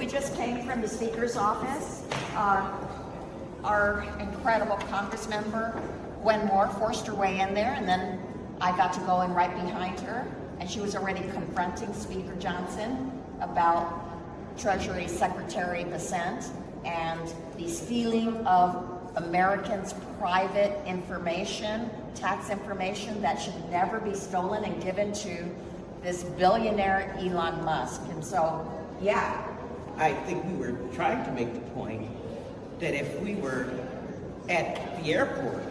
We just came from the Speaker's office. Our incredible Congress member, Gwen forced her way in there, and then I got to go in right behind her, and she was already confronting Speaker Johnson about Treasury Secretary Bessent and the stealing of Americans' private information, tax information that should never be stolen and given to this billionaire Elon Musk. And so, yeah. I think we were trying to make the point that if we were at the airport,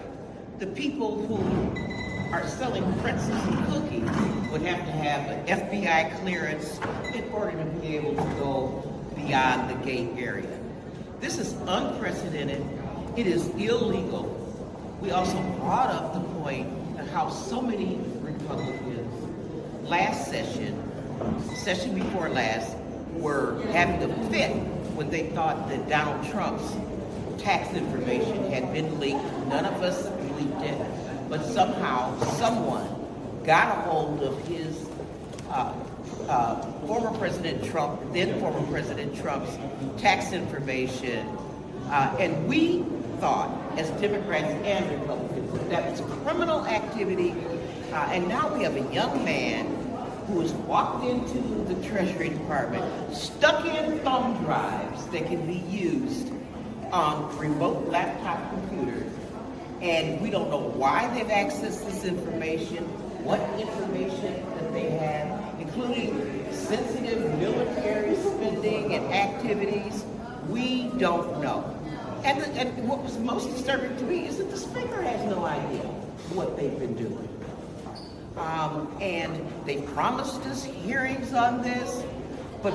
the people who are selling pretzels and cookies would have to have an FBI clearance in order to be able to go beyond the gate area. This is unprecedented. It is illegal. We also brought up the point of how so many Republicans last session before last, were having a fit when they thought that Donald Trump's tax information had been leaked. None of us leaked it, but somehow someone got a hold of his former President Trump, then former President Trump's tax information, and we thought, as Democrats and Republicans, that was criminal activity, and now we have a young man who has walked into the Treasury Department, stuck in thumb drives that can be used on remote laptop computers, and we don't know why they've accessed this information, what information that they have, including sensitive military spending and activities. We don't know. And what was most disturbing to me is that the Speaker has no idea what they've been doing. And they promised us hearings on this, but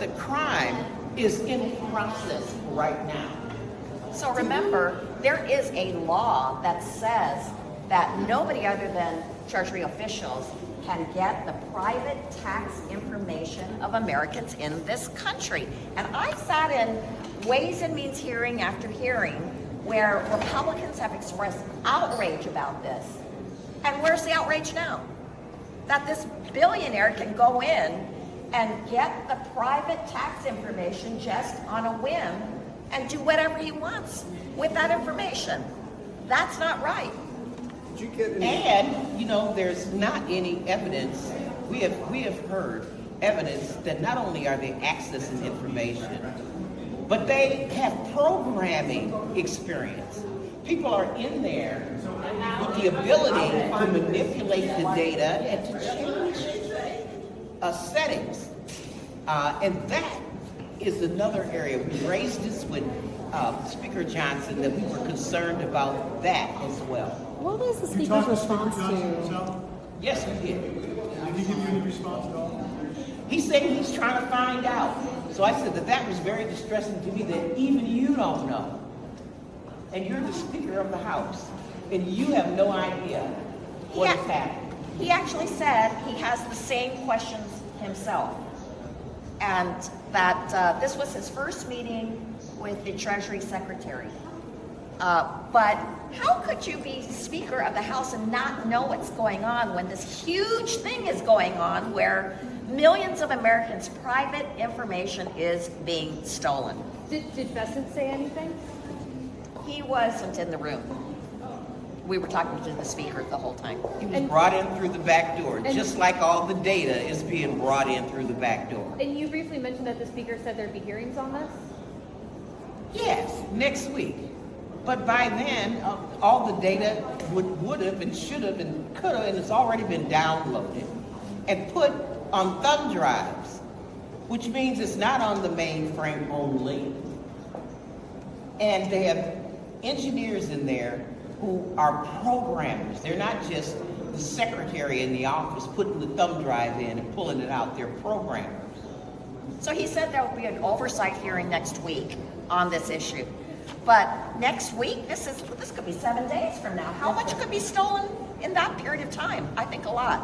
the crime is in process right now. So remember, there is a law that says that nobody other than Treasury officials can get the private tax information of Americans in this country. And I sat in Ways and Means hearing after hearing where Republicans have expressed outrage about this. And where's the outrage now? That this billionaire can go in and get the private tax information just on a whim and do whatever he wants with that information. That's not right. Did you get any? And, there's not any evidence. We have heard evidence that not only are they accessing information, but they have programming experience. People are in there with the ability to manipulate the data and to change settings. And that is another area. We raised this with Speaker Johnson, that we were concerned about that as well. What was the Speaker's response to? Yes, we did. Did he give you any response at all? He said he's trying to find out. So I said that was very distressing to me, that even you don't know. And you're the Speaker of the House, and you have no idea what is happening. He actually said he has the same questions himself, and that this was his first meeting with the Treasury Secretary. But how could you be Speaker of the House and not know what's going on when this huge thing is going on where millions of Americans' private information is being stolen? Did Bessent say anything? He wasn't in the room. We were talking to the Speaker the whole time. He was brought in through the back door, just like all the data is being brought in through the back door. And you briefly mentioned that the Speaker said there'd be hearings on this? Yes, next week. But by then, all the data would have and should have and could have, and it's already been downloaded and put on thumb drives, which means it's not on the mainframe only. And they have engineers in there who are programmers. They're not just the secretary in the office putting the thumb drive in and pulling it out. They're programmers. So he said there will be an oversight hearing next week on this issue. But next week, this could be 7 days from now. How much could be stolen in that period of time? I think a lot.